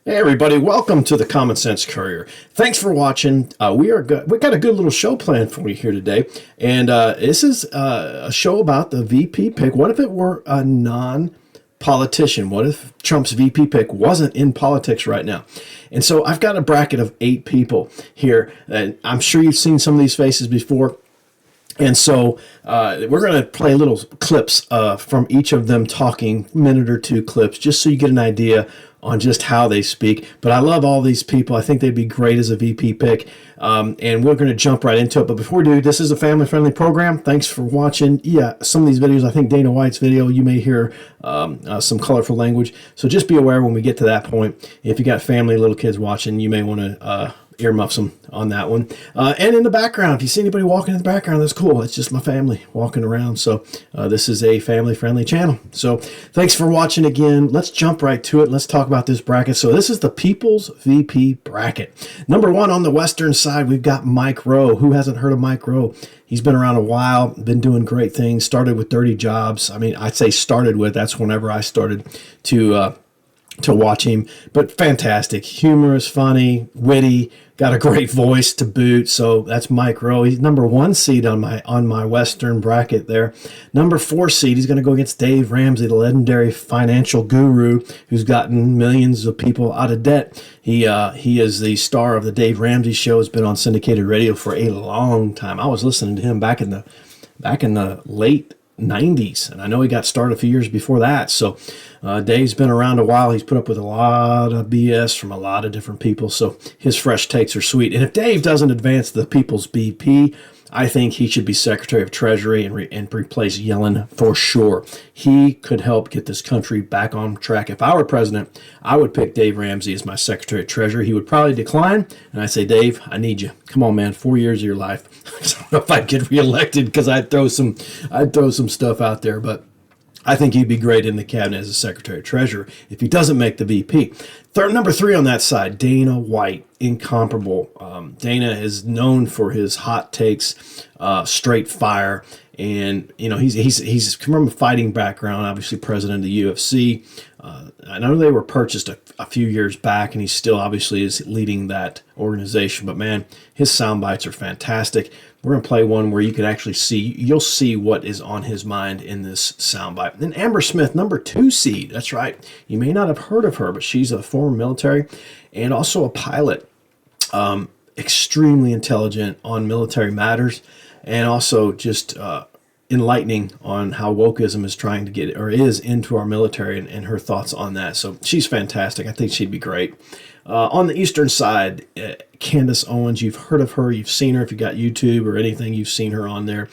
Hey everybody, welcome to the Common Sense Courier. Thanks for watching. We got a good little show planned for you here today, and this is a show about the VP pick. What if it were a non-politician? What if Trump's VP pick wasn't in politics right now? And so I've got a bracket of 8 people here, and I'm sure you've seen some of these faces before. And so we're going to play little clips from each of them talking, minute or two clips, just so you get an idea on just how they speak. But I love all these people. I think they'd be great as a VP pick. And we're going to jump right into it. But before we do, this is a family-friendly program. Thanks for watching. Yeah, some of these videos, I think Dana White's video, you may hear some colorful language. So just be aware when we get to that point. If you got family, little kids watching, you may want to earmuffs them on that one. And in the background, if you see anybody walking in the background, that's cool. It's just my family walking around. So this is a family-friendly channel. So thanks for watching again. Let's jump right to it. Let's talk about this bracket. So this is the People's VP bracket. Number 1 on the Western side, we've got Mike Rowe. Who hasn't heard of Mike Rowe? He's been around a while, been doing great things, started with Dirty Jobs. I mean, I'd say started with, that's whenever I started to watch him, but fantastic, humorous, funny, witty, got a great voice to boot. So that's Mike Rowe. He's number 1 seed on my Western bracket there. Number 4 seed, he's going to go against Dave Ramsey, the legendary financial guru who's gotten millions of people out of debt. He is the star of the Dave Ramsey Show. Has been on syndicated radio for a long time. I was listening to him back in the late 90s, and I know he got started a few years before that. So Dave's been around a while. He's put up with a lot of BS from a lot of different people, so his fresh takes are sweet. And if Dave doesn't advance the People's BP, I think he should be Secretary of Treasury and replace Yellen for sure. He could help get this country back on track. If I were president, I would pick Dave Ramsey as my Secretary of Treasury. He would probably decline, and I'd say, Dave, I need you. Come on, man, 4 years of your life. I don't know if I'd get reelected because I'd throw some stuff out there, but I think he'd be great in the cabinet as a Secretary of Treasury if he doesn't make the VP. Number 3 on that side, Dana White, incomparable. Dana is known for his hot takes, straight fire, and you know he's from a fighting background. Obviously, president of the UFC. I know they were purchased a few years back, and he still obviously is leading that organization. But man, his sound bites are fantastic. We're going to play one where you can actually you'll see what is on his mind in this soundbite. Then Amber Smith, number 2 seed. That's right. You may not have heard of her, but she's a former military and also a pilot. Extremely intelligent on military matters, and also just enlightening on how wokeism is trying to get, or is, into our military, and her thoughts on that. So she's fantastic. I think she'd be great. On the Eastern side, CANDACE Owens, you've heard of her, you've seen her. If you got YouTube or anything, you've seen her on there.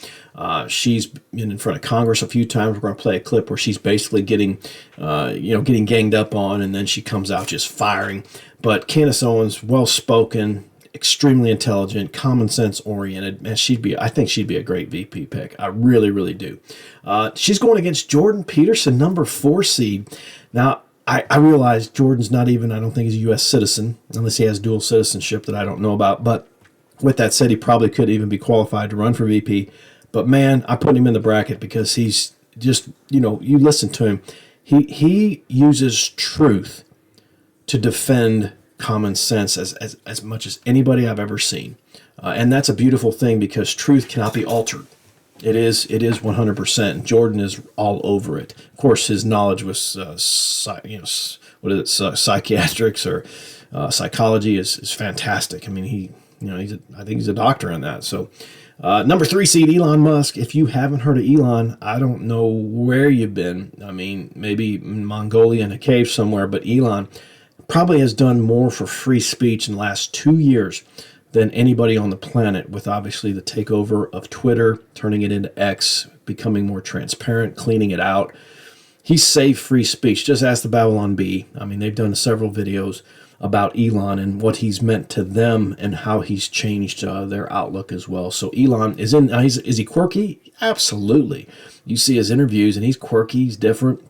She's been in front of Congress a few times. We're going to play a clip where she's basically getting ganged up on, and then she comes out just firing. But CANDACE Owens, well-spoken, extremely intelligent, common sense oriented, and I think she'd be a great VP pick. I really, really do. She's going against Jordan Peterson, number 4 seed. Now, I realize Jordan's not even, I don't think he's a U.S. citizen, unless he has dual citizenship that I don't know about. But with that said, he probably could even be qualified to run for VP. But man, I put him in the bracket because he's just, you listen to him. He uses truth to defend common sense as much as anybody I've ever seen. And that's a beautiful thing because truth cannot be altered. It is 100%. Jordan is all over it. Of course, his knowledge was, psychiatrics or psychology is fantastic. I mean, I think he's a doctor in that. So, number 3 seed, Elon Musk. If you haven't heard of Elon, I don't know where you've been. I mean, maybe in Mongolia in a cave somewhere, but Elon probably has done more for free speech in the last 2 years than anybody on the planet, with obviously the takeover of Twitter, turning it into X, becoming more transparent, cleaning it out. He's saved free speech. Just ask the Babylon Bee. I mean, they've done several videos about Elon and what he's meant to them and how he's changed their outlook as well. So Elon is is he quirky? Absolutely. You see his interviews and he's quirky, he's different.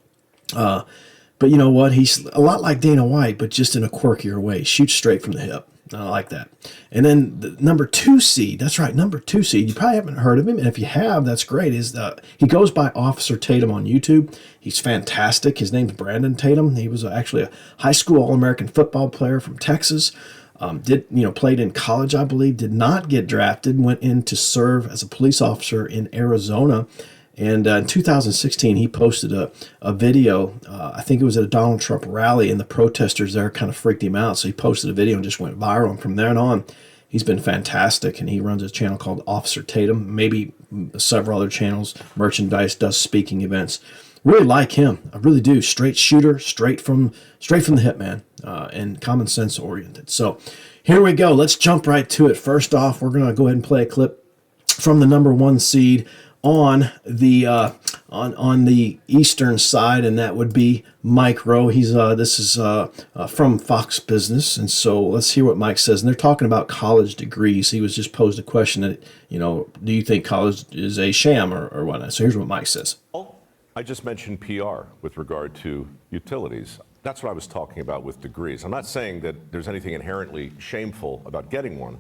But you know what? He's a lot like Dana White, but just in a quirkier way. Shoots straight from the hip. I like that. And then the number 2 seed, that's right, number 2 seed. You probably haven't heard of him, and if you have, that's great. He goes by Officer Tatum on YouTube. He's fantastic. His name's Brandon Tatum. He was actually a high school All-American football player from Texas. Played in college, I believe. Did not get drafted. Went in to serve as a police officer in Arizona. And in 2016, he posted a video. I think it was at a Donald Trump rally, and the protesters there kind of freaked him out. So he posted a video and just went viral. And from there on, he's been fantastic. And he runs a channel called Officer Tatum, maybe several other channels, merchandise, does speaking events. Really like him. I really do. Straight shooter, straight from the hip, man, and common sense oriented. So here we go. Let's jump right to it. First off, we're going to go ahead and play a clip from the number 1 seed on the on the eastern side, and that would be Mike Rowe. This is from Fox Business, and so let's hear what Mike says. And they're talking about college degrees. He was just posed a question that, do you think college is a sham or whatnot? So here's what Mike says. I just mentioned PR with regard to utilities. That's what I was talking about with degrees. I'm not saying that there's anything inherently shameful about getting one.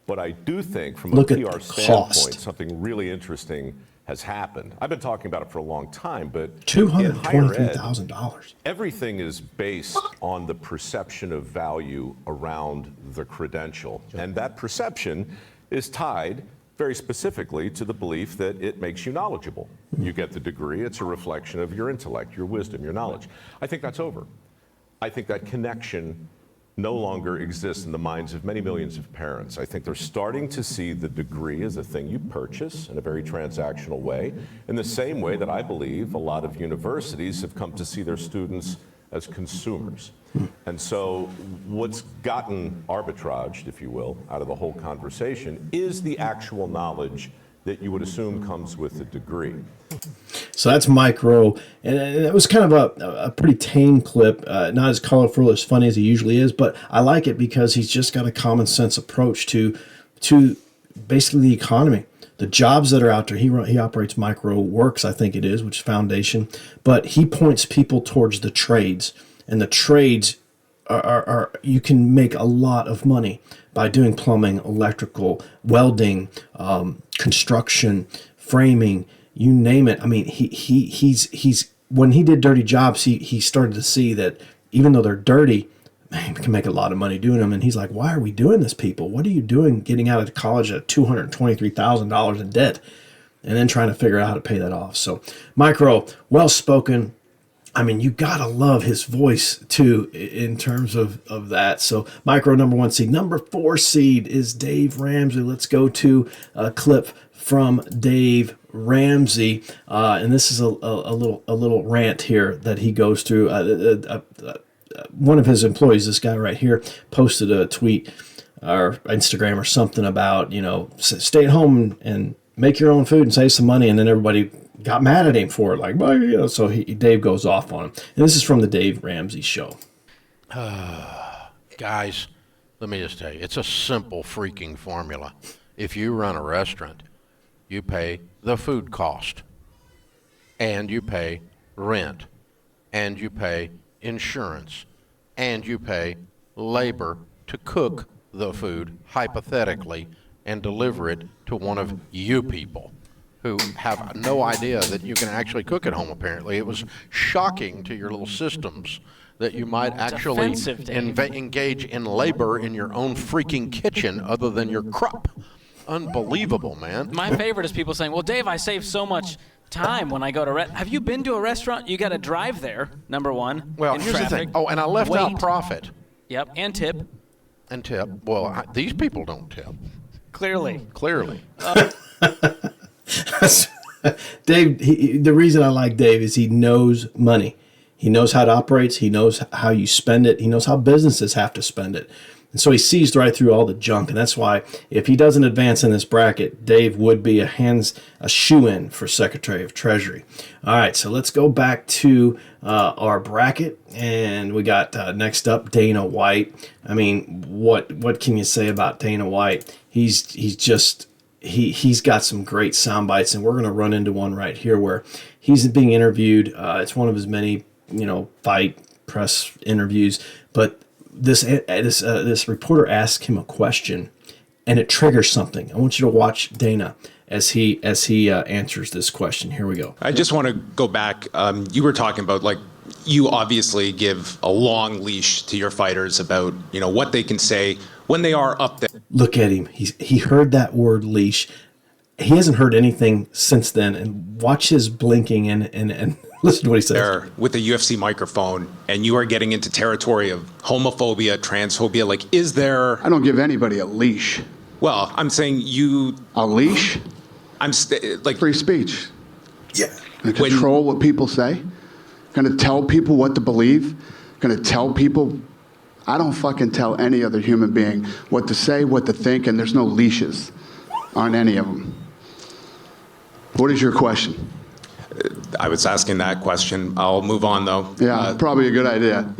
But I do think from a PR standpoint, something really interesting has happened. I've been talking about it for a long time, but $223,000. Everything is based on the perception of value around the credential. And that perception is tied very specifically to the belief that it makes you knowledgeable. You get the degree, it's a reflection of your intellect, your wisdom, your knowledge. I think that's over. I think that connection no longer exists in the minds of many millions of parents. I think they're starting to see the degree as a thing you purchase in a very transactional way, in the same way that I believe a lot of universities have come to see their students as consumers. And so what's gotten arbitraged, if you will, out of the whole conversation is the actual knowledge that you would assume comes with a degree. So that's Mike Rowe, and it was kind of a pretty tame clip, not as colorful, as funny as he usually is, but I like it because he's just got a common sense approach to basically the economy, the jobs that are out there. He operates Micro Works, I think it is, which is foundation, but he points people towards the trades, and the trades are you can make a lot of money by doing plumbing, electrical, welding, construction, framing, you name it. I mean, he's when he did dirty jobs, he started to see that even though they're dirty, man, we can make a lot of money doing them. And he's like, why are we doing this, people? What are you doing getting out of college at $223,000 in debt and then trying to figure out how to pay that off? So Micro, well-spoken. I mean, you gotta love his voice too in terms of that. So Micro, number 1 seed. Number 4 seed is Dave Ramsey. Let's go to a clip from Dave Ramsey, and this is a little rant here that he goes through. One of his employees, this guy right here, posted a tweet or Instagram or something about, stay at home and make your own food and save some money, and then everybody got mad at him for it, like, well, so Dave goes off on him. And this is from the Dave Ramsey Show. Guys, let me just tell you, it's a simple freaking formula. If you run a restaurant, you pay the food cost, and you pay rent, and you pay insurance, and you pay labor to cook the food, hypothetically, and deliver it to one of you people who have no idea that you can actually cook at home, apparently. It was shocking to your little systems that you might actually engage in labor in your own freaking kitchen other than your crop. Unbelievable, man. My favorite is people saying, well, Dave, I save so much time when I go to have you been to a restaurant? You got to drive there, number 1. Well, here's the thing. Oh, and I left out profit. Yep, and tip. And tip. Well, these people don't tip. Clearly. Dave, the reason I like Dave is he knows money. He knows how it operates. He knows how you spend it. He knows how businesses have to spend it. And so he sees right through all the junk. And that's why if he doesn't advance in this bracket, Dave would be a shoe-in for Secretary of Treasury. All right, so let's go back to our bracket. And we got next up Dana White. I mean, what can you say about Dana White? He's got some great sound bites, and we're going to run into one right here where he's being interviewed. It's one of his many, fight press interviews, but this reporter asks him a question, and it triggers something. I want you to watch Dana as he answers this question. Here we go. I just want to go back. You were talking about, like, you obviously give a long leash to your fighters about, what they can say when they are up there. Look at him. He heard that word leash. He hasn't heard anything since then. And watch his blinking and listen to what he says. There with the UFC microphone, and you are getting into territory of homophobia, transphobia. Like, is there? I don't give anybody a leash. Well, I'm saying you. A leash? I'm like Free speech. Yeah. Gonna control what people say. Gonna tell people what to believe. Gonna tell people. I don't fucking tell any other human being what to say, what to think, and there's no leashes on any of them. What is your question? I was asking that question. I'll move on, though. Yeah, probably a good idea.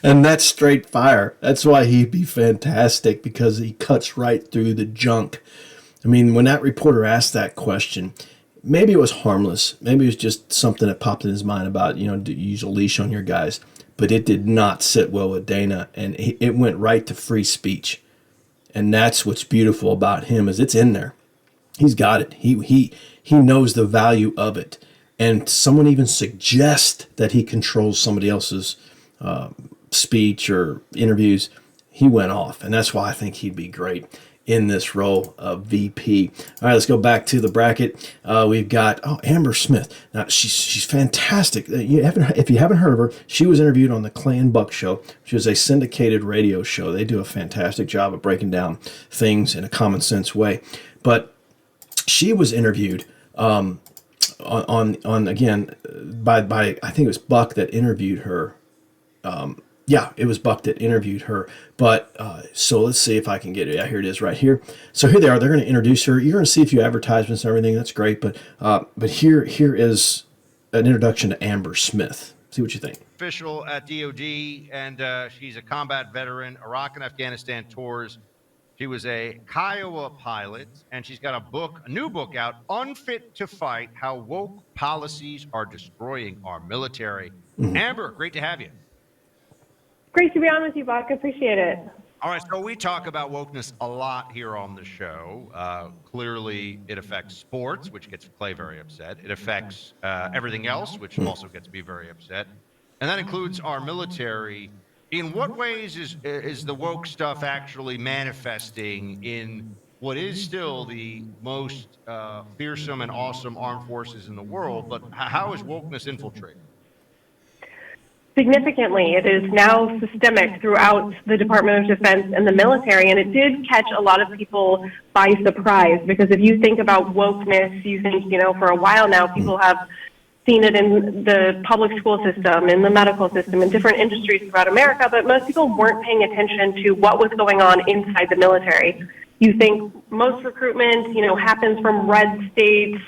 And that's straight fire. That's why he'd be fantastic, because he cuts right through the junk. I mean, when that reporter asked that question, maybe it was harmless. Maybe it was just something that popped in his mind about, do you use a leash on your guys? But it did not sit well with Dana, and it went right to free speech. And that's what's beautiful about him, is it's in there. He's got it. He knows the value of it. And someone even suggests that he controls somebody else's speech or interviews. He went off, and that's why I think he'd be great in this role of VP. All right, let's go back to the bracket. We've got Amber Smith. Now she's fantastic. If you haven't heard of her, she was interviewed on the Clay and Buck Show, which is a syndicated radio show. They do a fantastic job of breaking down things in a common sense way. But she was interviewed on again by I think it was Buck that interviewed her. Yeah, it was Buck that interviewed her. But so let's see if I can get it. Yeah, here it is right here. So here they are. They're going to introduce her. You're going to see a few advertisements and everything. That's great. But here is an introduction to Amber Smith. See what you think. Official at DOD, and she's a combat veteran, Iraq and Afghanistan tours. She was a Kiowa pilot, and she's got a new book out, Unfit to Fight: How Woke Policies Are Destroying Our Military. Mm-hmm. Amber, great to have you. Great to be on with you, Buck. Appreciate it. All right, so we talk about wokeness a lot here on the show. Clearly, it affects sports, which gets Clay very upset. It affects everything else, which also gets me very upset. And that includes our military. In what ways is the woke stuff actually manifesting in what is still the most fearsome and awesome armed forces in the world? But how is wokeness infiltrating? Significantly, it is now systemic throughout the Department of Defense and the military, and it did catch a lot of people by surprise, because if you think about wokeness, you think, for a while now, people have seen it in the public school system, in the medical system, in different industries throughout America, but most people weren't paying attention to what was going on inside the military. You think most recruitment, happens from red states,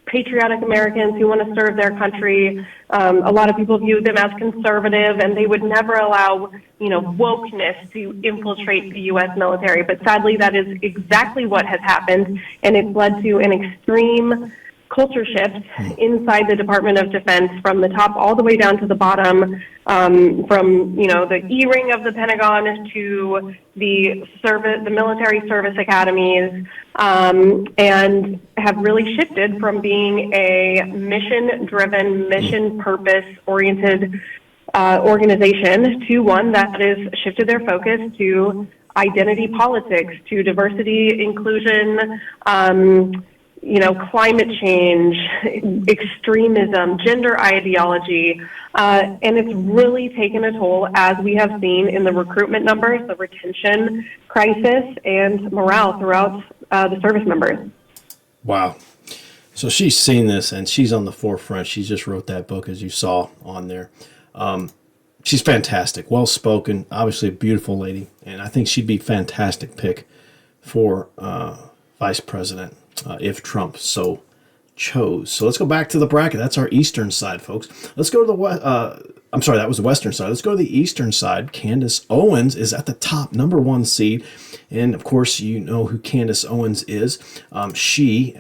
patriotic Americans who want to serve their country. A lot of people view them as conservative, and they would never allow, wokeness to infiltrate the U.S. military. But sadly, that is exactly what has happened, and it's led to an extreme culture shift inside the Department of Defense, from the top all the way down to the bottom, from the E-ring of the Pentagon to the military service academies, and have really shifted from being a mission-driven, mission purpose-oriented organization to one that has shifted their focus to identity politics, to diversity, inclusion, climate change, extremism, gender ideology, and it's really taken a toll, as we have seen in the recruitment numbers, the retention crisis, and morale throughout the service members. Wow. So she's seen this, and she's on the forefront. She just wrote that book, as you saw on there. She's fantastic, well-spoken, obviously a beautiful lady, and I think she'd be a fantastic pick for vice president if Trump so chose. So let's go back to the bracket. That's our eastern side, folks. Let's go to the I'm sorry, that was the western side. Let's go to the eastern side. Candace Owens is at the top, number 1 seed. And of course, you know who Candace Owens is. She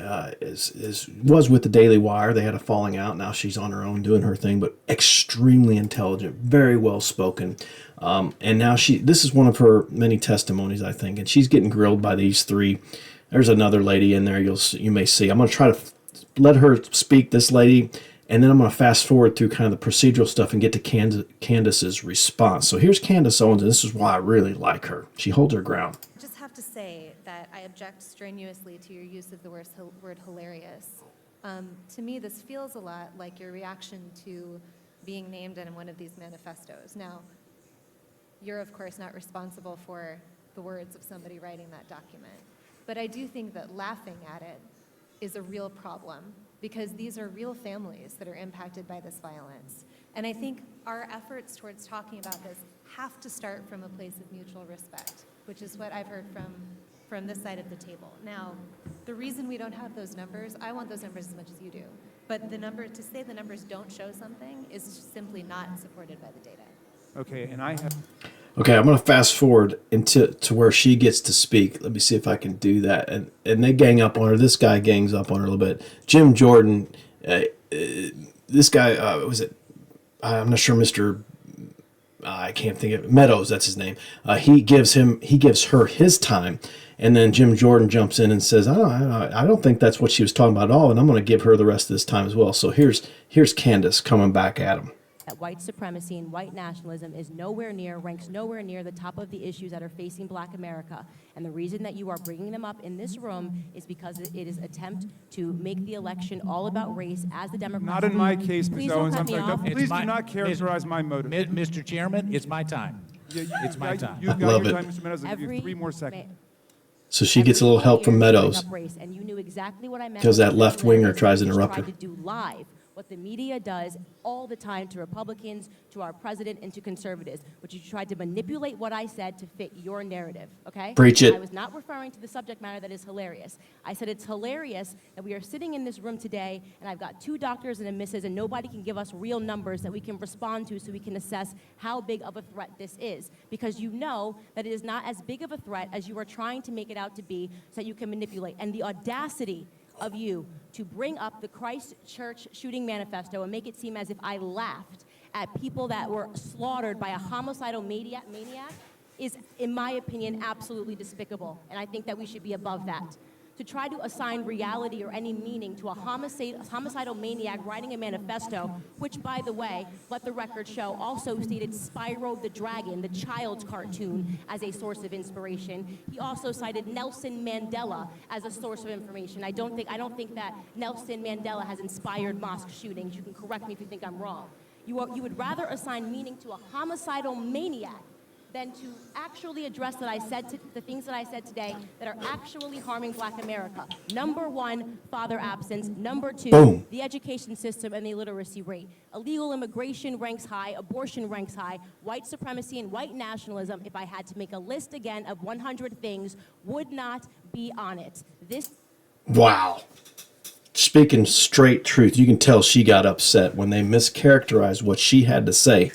was with the Daily Wire. They had a falling out. Now she's on her own doing her thing, but extremely intelligent, very well spoken. And now this is one of her many testimonies, I think. And she's getting grilled by these 3. There's another lady in there you may see. I'm going to try to let her speak, this lady, and then I'm going to fast forward through kind of the procedural stuff and get to Candace's response. So here's Candace Owens, and this is why I really like her. She holds her ground. I just have to say that I object strenuously to your use of the word hilarious. To me, this feels a lot like your reaction to being named in one of these manifestos. Now, you're of course not responsible for the words of somebody writing that document, but I do think that laughing at it is a real problem, because these are real families that are impacted by this violence. And I think our efforts towards talking about this have to start from a place of mutual respect, which is what I've heard from this side of the table. Now, the reason we don't have those numbers, I want those numbers as much as you do, but to say the numbers don't show something is simply not supported by the data. Okay, and Okay, I'm going to fast forward to where she gets to speak. Let me see if I can do that. And they gang up on her. This guy gangs up on her a little bit. Jim Jordan, this guy, was it? I'm not sure, Mr. I can't think of it. Meadows, that's his name. He gives her his time. And then Jim Jordan jumps in and says, I don't think that's what she was talking about at all. And I'm going to give her the rest of this time as well. So here's Candace coming back at him. That white supremacy and white nationalism ranks nowhere near the top of the issues that are facing Black America. And the reason that you are bringing them up in this room is because it is an attempt to make the election all about race, as the Democrats. not in my case, Ms. Please don't Owens. cut I'm me sorry. off. Please do not characterize my motive. Mr. Chairman, it's my time. It's my time. You've got Love your it. time, Mr. Meadows. I'll give you 3 more seconds. So she gets a little help from Meadows, And you knew exactly what I meant, because that left winger tries to interrupt her. To do live what the media does all the time to Republicans, to our president, and to conservatives, which you tried to manipulate what I said to fit your narrative, okay? Preach it. I was not referring to the subject matter that is hilarious. I said it's hilarious that we are sitting in this room today, and I've got 2 doctors and a missus, and nobody can give us real numbers that we can respond to so we can assess how big of a threat this is. Because you know that it is not as big of a threat as you are trying to make it out to be, so that you can manipulate. And the audacity of you to bring up the Christchurch shooting manifesto and make it seem as if I laughed at people that were slaughtered by a homicidal maniac is, in my opinion, absolutely despicable. And I think that we should be above that. To try to assign reality or any meaning to a homicidal maniac writing a manifesto, which, by the way, let the record show, also stated Spyro the Dragon, the child's cartoon, as a source of inspiration. He also cited Nelson Mandela as a source of information. I don't think that Nelson Mandela has inspired mosque shootings. You can correct me if you think I'm wrong. You would rather assign meaning to a homicidal maniac than to actually address the things that I said today that are actually harming Black America. Number 1, father absence. Number 2, Boom. The education system and the illiteracy rate. Illegal immigration ranks high, abortion ranks high, white supremacy and white nationalism, if I had to make a list again of 100 things, would not be on it. Wow. Speaking straight truth, you can tell she got upset when they mischaracterized what she had to say,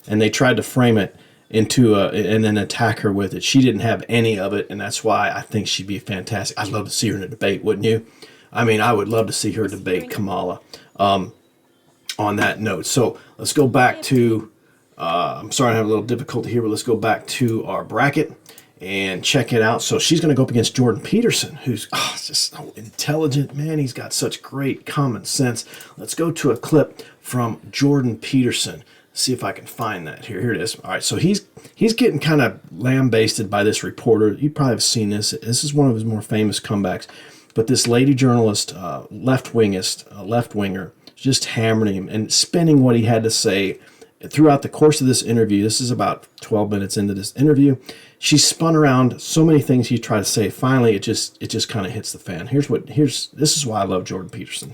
and they tried to frame it into and then attack her with it. She didn't have any of it, and that's why I think she'd be fantastic. I'd love to see her in a debate, wouldn't you? I mean, I would love to see her debate Kamala. On that note, so let's go back to. I'm sorry, I have a little difficulty here, but let's go back to our bracket and check it out. So she's going to go up against Jordan Peterson, who's just so intelligent, man. He's got such great common sense. Let's go to a clip from Jordan Peterson. See if I can find that here. Here it is. All right, so he's getting kind of lambasted by this reporter. You probably have seen this. This is one of his more famous comebacks. But this lady journalist, left-winger, just hammering him and spinning what he had to say throughout the course of this interview. This is about 12 minutes into this interview. She spun around so many things he tried to say. Finally, it just kind of hits the fan. This is why I love Jordan Peterson.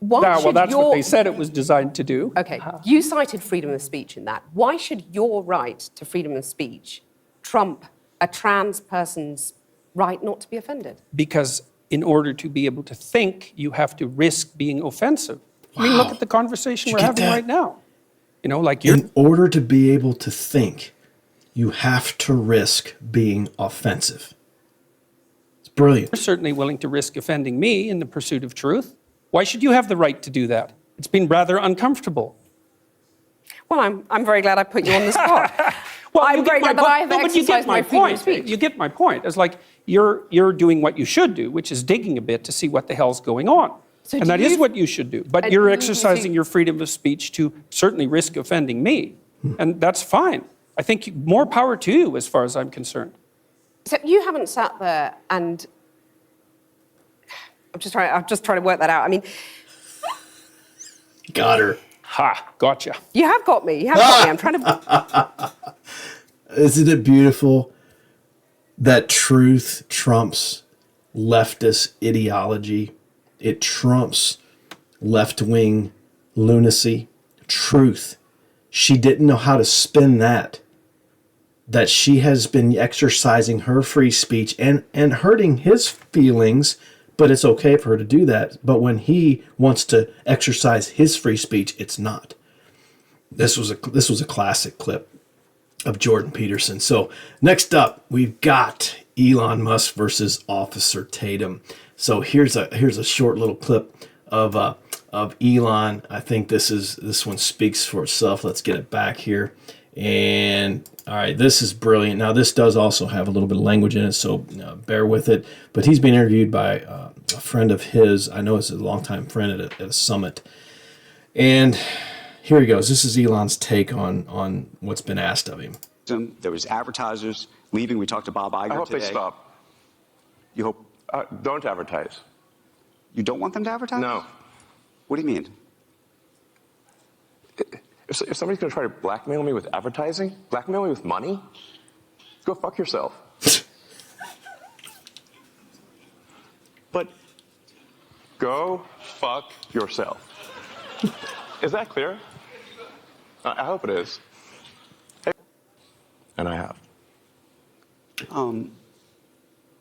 That's what they said it was designed to do. Okay, you cited freedom of speech in that. Why should your right to freedom of speech trump a trans person's right not to be offended? Because in order to be able to think, you have to risk being offensive. I mean, look at the conversation we're having right now. You know, like in order to be able to think, you have to risk being offensive. It's brilliant. You're certainly willing to risk offending me in the pursuit of truth. Why should you have the right to do that? It's been rather uncomfortable. Well, I'm very glad I put you on the spot. Well, I'm very glad that I have exercised my freedom of speech. You get my point. It's like you're doing what you should do, which is digging a bit to see what the hell's going on. So and that is what you should do. But you're exercising your freedom of speech to certainly risk offending me. And that's fine. I think more power to you as far as I'm concerned. So you haven't sat there and I'm just trying to work that out. I mean, got her. Ha, gotcha. You have got me. You have got me. I'm trying to. Isn't it beautiful that truth trumps leftist ideology? It trumps left-wing lunacy. Truth. She didn't know how to spin that. That she has been exercising her free speech and hurting his feelings, but it's okay for her to do that. But when he wants to exercise his free speech, it's not. This was a classic clip of Jordan Peterson. So next up, we've got Elon Musk versus Officer Tatum. So here's a short little clip of Elon. I think this one speaks for itself. Let's get it back here. And all right, this is brilliant. Now this does also have a little bit of language in it, so bear with it. But he's being interviewed by a friend of his. I know it's a longtime friend at a summit. And here he goes. This is Elon's take on what's been asked of him. There was advertisers leaving. We talked to Bob Iger today. I hope they stop. You hope? Don't advertise. You don't want them to advertise? No. What do you mean? If somebody's going to try to blackmail me with advertising, blackmail me with money, go fuck yourself. But go fuck yourself. Is that clear? I hope it is. And I have.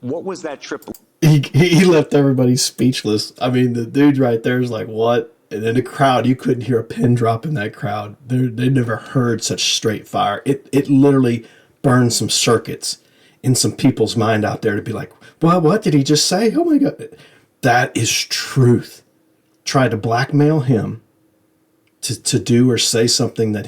What was that trip? He left everybody speechless. I mean, the dude right there is like, what? And then the crowd, you couldn't hear a pin drop in that crowd. They never heard such straight fire. It literally burned some circuits in some people's mind out there to be like, well, what did he just say? Oh my God. That is truth. Tried to blackmail him to do or say something that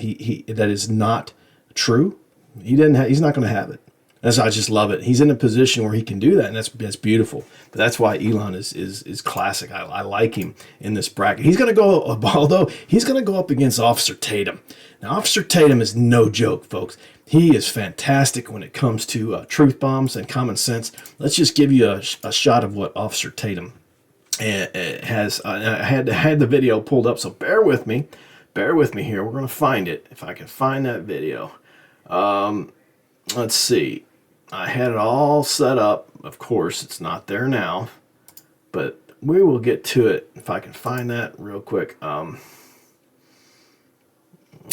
that is not true. He's not going to have it. I just love it. He's in a position where he can do that, and that's beautiful. But that's why Elon is classic. I like him in this bracket. He's going to go, although he's going to go up against Officer Tatum. Now, Officer Tatum is no joke, folks. He is fantastic when it comes to truth bombs and common sense. Let's just give you a shot of what Officer Tatum has. I had the video pulled up, so bear with me. Bear with me here. We're going to find it. If I can find that video. Let's see. I had it all set up. Of course, it's not there now, but we will get to it if I can find that real quick.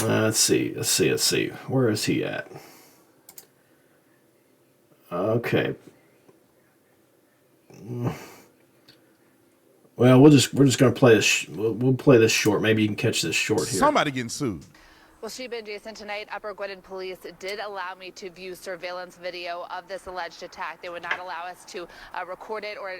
Let's see. Where is he at? Okay. Well, we're just going to play this. We'll play this short. Maybe you can catch this short here. Somebody getting sued. Well, Sheba and Jason, tonight, Upper Gwynedd Police did allow me to view surveillance video of this alleged attack. They would not allow us to record it or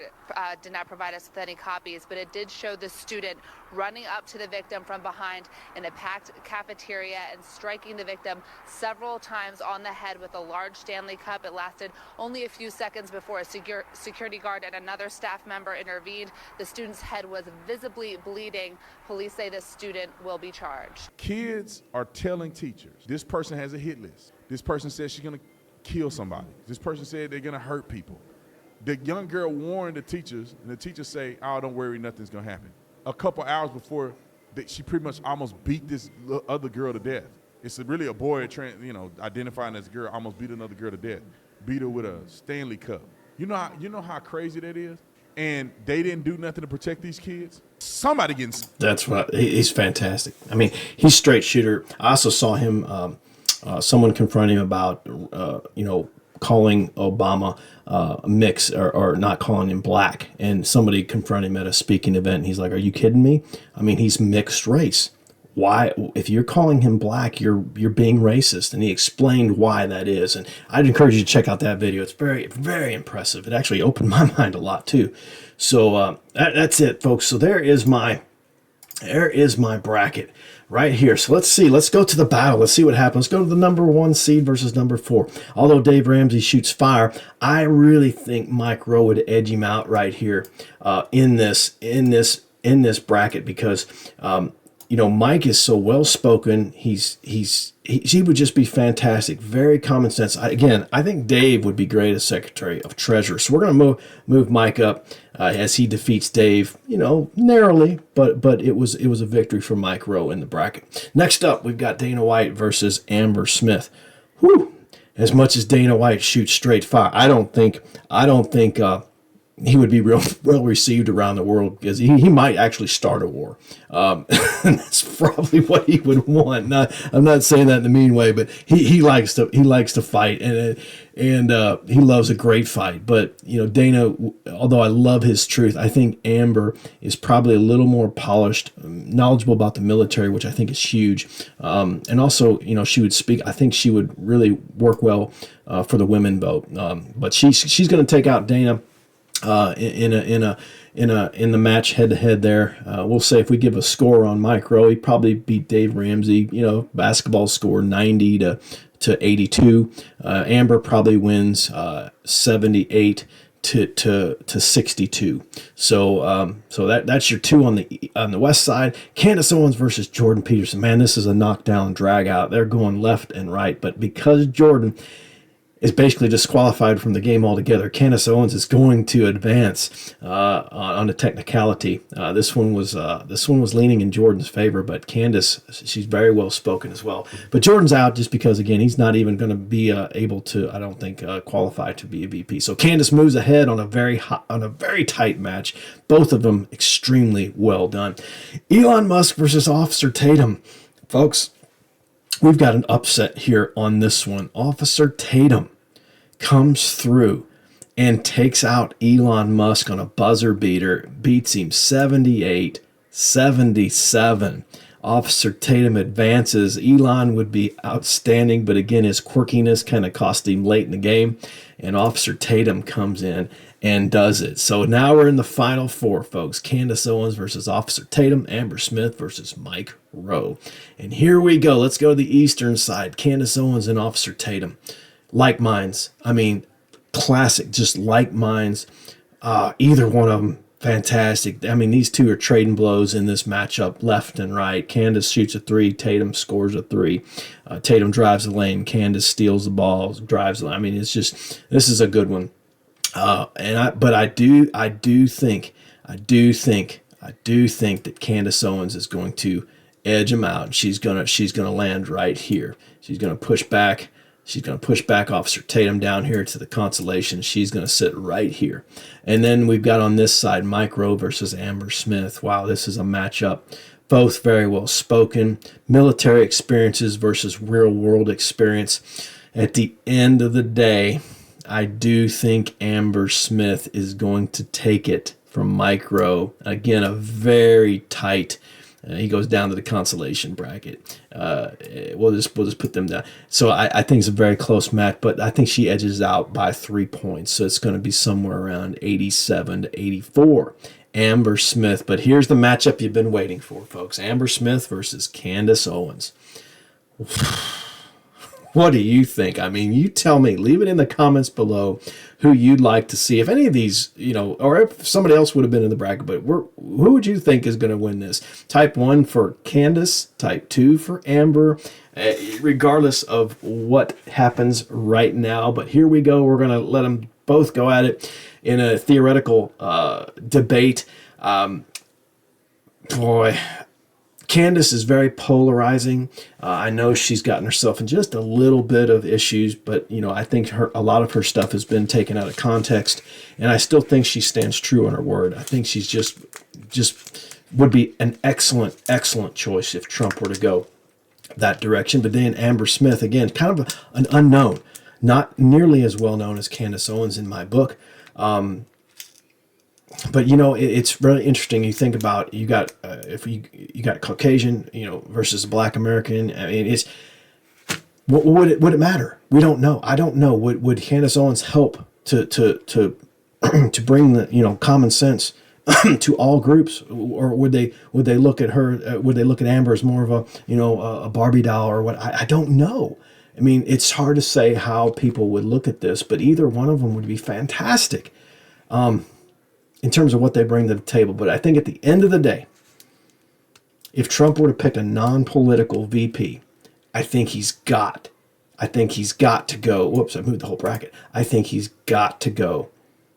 did not provide us with any copies, but it did show the student running up to the victim from behind in a packed cafeteria and striking the victim several times on the head with a large Stanley cup. It lasted only a few seconds before a security guard and another staff member intervened. The student's head was visibly bleeding. Police say this student will be charged. Kids are telling teachers, this person has a hit list. This person says she's going to kill somebody. This person said they're going to hurt people. The young girl warned the teachers, and the teachers say, oh, don't worry, nothing's going to happen. A couple hours before, she pretty much almost beat this other girl to death. It's really a boy, identifying as a girl, almost beat another girl to death. Beat her with a Stanley cup. You know how crazy that is? And they didn't do nothing to protect these kids? Somebody getting... That's what... He's fantastic. I mean, he's straight shooter. I also saw him... someone confront him about, calling Obama mix or not calling him black. And somebody confronted him at a speaking event. And he's like, "Are you kidding me? I mean, he's mixed race. Why, if you're calling him black, you're being racist." And he explained why that is. And I'd encourage you to check out that video. It's very, very impressive. It actually opened my mind a lot too. So that's it, folks. So there is my bracket right here. So let's see. Let's go to the battle. Let's see what happens. Let's go to the number 1 seed versus number 4. Although Dave Ramsey shoots fire, I really think Mike Rowe would edge him out right here in this bracket because Mike is so well spoken. He would just be fantastic. Very common sense. I think Dave would be great as Secretary of Treasury. So we're going to move Mike up as he defeats Dave, narrowly, but it was a victory for Mike Rowe in the bracket. Next up, we've got Dana White versus Amber Smith. Whew. As much as Dana White shoots straight fire, I don't think he would be real well received around the world because he might actually start a war. And that's probably what he would want. I'm not saying that in a mean way, but he likes to fight and he loves a great fight. But Dana, although I love his truth, I think Amber is probably a little more polished, knowledgeable about the military, which I think is huge. And also, she would speak. I think she would really work well for the women vote. But she's going to take out Dana. In the match head to head there. We'll say if we give a score on Mike Rowe, he probably beat Dave Ramsey, basketball score 90 to 82. Amber probably wins 78 to 62. So that's your 2 on the west side. Candace Owens versus Jordan Peterson. Man, this is a knockdown drag out. They're going left and right, but because Jordan is basically disqualified from the game altogether, Candace Owens is going to advance on a technicality. This one was leaning in Jordan's favor, but Candace, she's very well spoken as well. But Jordan's out just because, again, he's not even going to be able to, I don't think, qualify to be a VP. So Candace moves ahead on a very tight match. Both of them extremely well done. Elon Musk versus Officer Tatum, folks. We've got an upset here on this one. Officer Tatum comes through and takes out Elon Musk on a buzzer beater, beats him 78-77. Officer Tatum advances. Elon would be outstanding, but again, his quirkiness kind of cost him late in the game, and Officer Tatum comes in and does it. So now we're in the final 4, folks. Candace Owens versus Officer Tatum, Amber Smith versus Mike Rowe. And here we go. Let's go to the eastern side. Candace Owens and Officer Tatum. Like minds. I mean, classic, just like minds. Either one of them, fantastic. I mean, these two are trading blows in this matchup left and right. Candace shoots a 3. Tatum scores a 3. Tatum drives the lane. Candace steals the ball, drives the lane. I mean, it's just, this is a good one. But I do think that Candace Owens is going to edge him out. She's gonna land right here. She's gonna push back. She's gonna push back Officer Tatum down here to the consolation. She's gonna sit right here. And then we've got on this side Mike Rowe versus Amber Smith. Wow, this is a matchup. Both very well spoken. Military experiences versus real world experience. At the end of the day, I do think Amber Smith is going to take it from Mike Rowe. Again, a very tight. He goes down to the consolation bracket. We'll just put them down. So I think it's a very close match, but I think she edges out by 3 points. So it's going to be somewhere around 87-84. Amber Smith. But here's the matchup you've been waiting for, folks. Amber Smith versus Candace Owens. What do you think? I mean, you tell me. Leave it in the comments below who you'd like to see. If any of these, or if somebody else would have been in the bracket, but who would you think is going to win this? Type 1 for Candace, type 2 for Amber, regardless of what happens right now. But here we go. We're going to let them both go at it in a theoretical debate. Boy, Candace is very polarizing. I know she's gotten herself in just a little bit of issues, but I think a lot of her stuff has been taken out of context, and I still think she stands true on her word. I think she's just would be an excellent choice if Trump were to go that direction. But then Amber Smith, again, kind of an unknown. not nearly as well known as Candace Owens in my book. But you know, it's really interesting. You think about you got if you got Caucasian, you know, versus Black American. I mean, it's would it matter? We don't know. I don't know. Would Candace Owens help to to bring the, you know, common sense to all groups, or would they look at her? Would they look at Amber as more of a, you know, a Barbie doll or what? I don't know. I mean, it's hard to say how people would look at this, but either one of them would be fantastic in terms of what they bring to the table. But I think at the end of the day, if Trump were to pick a non-political VP, I think he's got to go. Whoops, I moved the whole bracket. I think he's got to go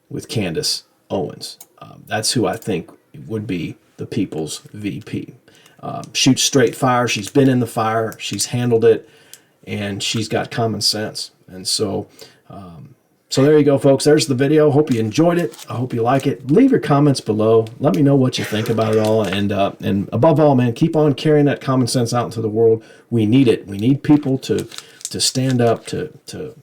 with Candace Owens. That's who I think would be the people's VP. Shoots straight fire. She's been in the fire. She's handled it, and she's got common sense. And so, so there you go, folks. There's the video. Hope you enjoyed it. I hope you like it. Leave your comments below. Let me know what you think about it all. And above all, man, keep on carrying that common sense out into the world. We need it. We need people to stand up, to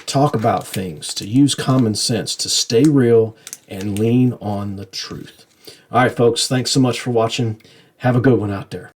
talk about things, to use common sense, to stay real and lean on the truth. All right, folks. Thanks so much for watching. Have a good one out there.